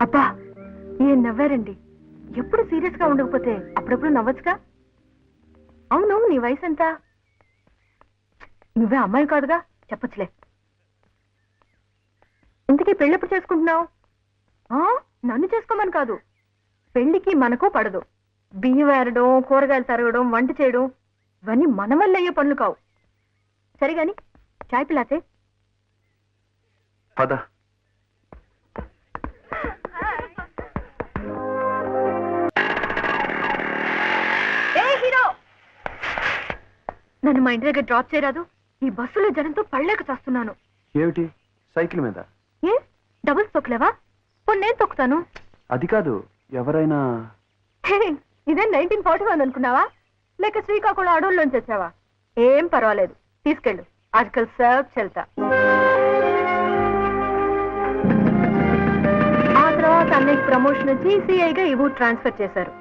అబ్బా ఏం నవ్వారండి. ఎప్పుడు సీరియస్ గా ఉండకపోతే అప్పుడప్పుడు నవ్వచ్చుగా. అవును, నీ వయసు ఎంత? నువ్వే అమ్మాయి కాదుగా, చెప్పచ్చులే. ఇంతకీ పెళ్ళెప్పుడు చేసుకుంటున్నావు? నన్ను చేసుకోమని కాదు, పెళ్లికి మనకు పడదు. బియ్యం వేరడం, కూరగాయలు తరగడం, వంట చేయడం ఇవన్నీ మన వల్ల అయ్యే పనులు కావు. సరిగాని చాయ్ పిల్లాతే. పద. నన్ను మా ఇంటి దగ్గర డ్రాప్ చేయరాదు? ఈ బస్సులో జనంతో పళ్ళేక చేస్తున్నాను. ఏమిటి సైకిల్ మీద? ఏ డబుల్స్ తొక్కలేవా? నేను తొక్కుతాను. అది కాదు, ఎవరైనా. ఇదే 1941 అనుకున్నావా? లేక శ్రీకాకుళం అడవుల్లోంచి వచ్చావా? ఏం పర్వాలేదు, తీసుకెళ్ళు. ఆజ్కల్ సర్వ్ చెల్తా. ఆ తర్వాత అన్నయ్యకి ప్రమోషన్ వచ్చి సిఐగా ఈ ఊరు ట్రాన్స్ఫర్ చేశారు.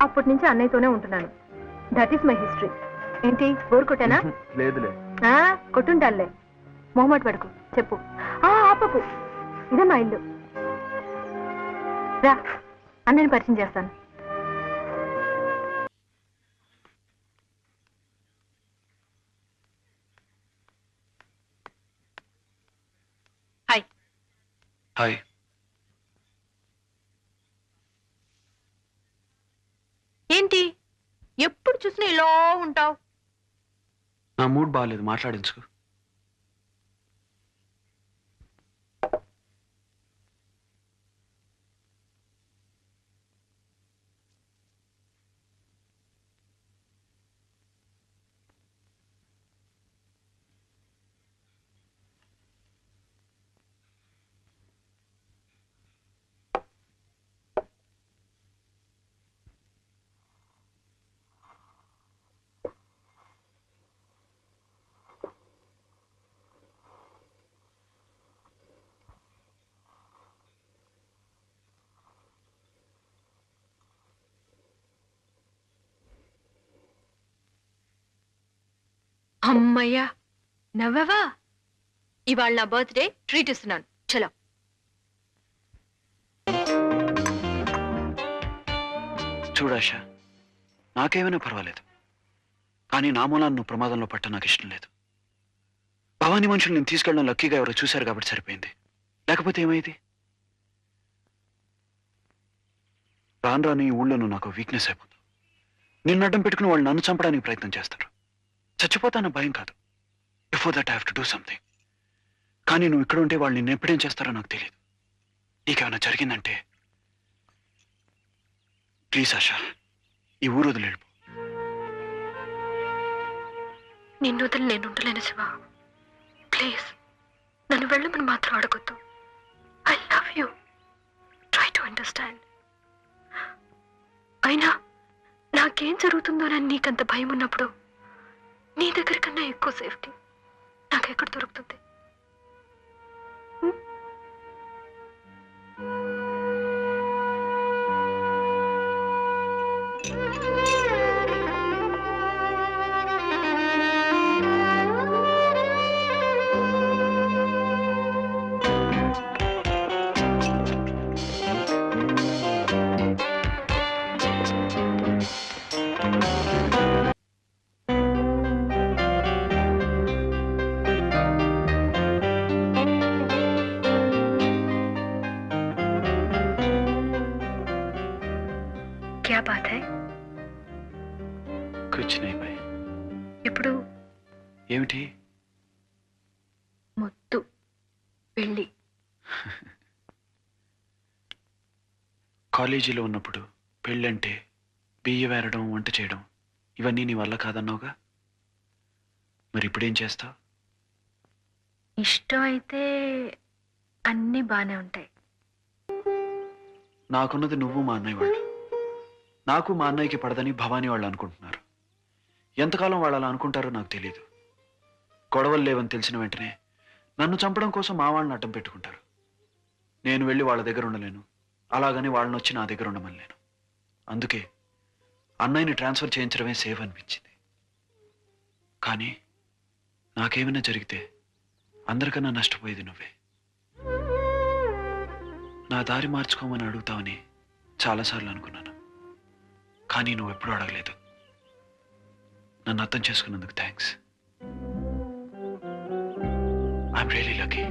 అప్పటి నుంచి అన్నయ్యతోనే ఉంటున్నాను. That is my history. ఏంటి బోర్ కొట్టానా? లేదులే. కొట్టుంటానులే, మొహమాట పడుకు. చెప్పు. ఆపకు, ఇదే మా ఇల్లు. రా, అన్నయ్యని పరిచయం చేస్తాను. హాయ్. హాయ్. ఏంటి ఎప్పుడు చూసినా ఇలా ఉంటావు? నా మూడ్ బాగాలేదు, మాట్లాడించుకో. అమ్మయ్యా, నవ్వవా? ఇవాళ నా బర్త్డే, ట్రీట్ ఇస్తున్నాను. చలో. చూడాష, నాకేమైనా పర్వాలేదు, కానీ నా మూలాన్ని నువ్వు ప్రమాదంలో పట్ట నాకు ఇష్టం లేదు. భవానీ మనుషులు నేను తీసుకెళ్ళడం లక్కీగా ఎవరో చూశారు కాబట్టి సరిపోయింది, లేకపోతే ఏమైంది? రాను రాను ఈ ఊళ్ళో నువ్వు నాకు వీక్నెస్ అయిపోతావు. నిన్ను అడ్డం పెట్టుకుని వాళ్ళు నన్ను చంపడానికి ప్రయత్నం చేస్తారు. చచ్చిపోతాన భయం కాదు, before that I have to do something. కానీ నువ్వు ఇక్కడ ఉంటే వాళ్ళు నిన్ను ఎప్పుడేం చేస్తారో నాకు తెలియదు. నీకేమైనా జరిగిందంటే ప్లీజ్ ఆశా, ఈ ఊరు వదిలేడు. నిన్ను వదిలి నేను ఉండలేను శివ. ప్లీజ్ నన్ను వెళ్ళమని మాత్రం అడగొద్దు. I love you. Try to understand. అయినా నాకేం జరుగుతుందోనని నీకంత భయం ఉన్నప్పుడు నీ దగ్గర కన్నా ఎక్కువ సేఫ్టీ నాకెక్కడ దొరుకుతుంది? क्या बात है? కుచ్ నహీ భాయ్. ఇప్పుడు ఏమిటి? ముద్దు, పెళ్ళి. కాలేజీలో ఉన్నప్పుడు పెళ్ళంటే బియ్యం వేరడం, వంట చేయడం ఇవన్నీ నీ వల్ల కాదన్నావుగా, మరి ఇప్పుడేం చేస్తావు? ఇష్టం అయితే అన్నీ బానే ఉంటాయి. నాకున్నది నువ్వు మా అన్నయ్య వాళ్ళు. నాకు మా అన్నయ్యకి పడదని భవానీ వాళ్ళు అనుకుంటున్నారు. ఎంతకాలం వాళ్ళు అలా అనుకుంటారో నాకు తెలియదు. గొడవలు లేవని తెలిసిన వెంటనే నన్ను చంపడం కోసం మా వాళ్ళని అడ్డం పెట్టుకుంటారు. నేను వెళ్ళి వాళ్ళ దగ్గర ఉండలేను, అలాగని వాళ్ళని వచ్చి నా దగ్గర ఉండమనలేను. అందుకే అన్నయ్యని ట్రాన్స్ఫర్ చేయించడమే సేఫ్ అనిపించింది. కానీ నాకేమైనా జరిగితే అందరికన్నా నష్టపోయేది నువ్వే. నా దారి మార్చుకోమని అడుగుతావని చాలాసార్లు అనుకున్నాను, కానీ నువ్వు ఎప్పుడూ అడగలేదు. నన్ను అర్థం చేసుకున్నందుకు థ్యాంక్స్. I'm really lucky.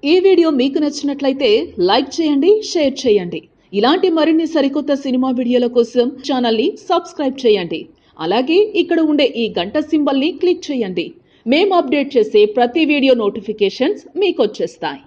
ఈ వీడియో మీకు నచ్చినట్లయితే లైక్ చేయండి, షేర్ చేయండి. ఇలాంటి మరిన్ని సరికొత్త సినిమా వీడియోల కోసం ఛానల్ని సబ్స్క్రైబ్ చేయండి. అలాగే ఇక్కడ ఉండే ఈ గంట సింబల్ని క్లిక్ చేయండి. మేము అప్డేట్ చేసే ప్రతి వీడియో నోటిఫికేషన్స్ మీకు వచ్చేస్తాయి.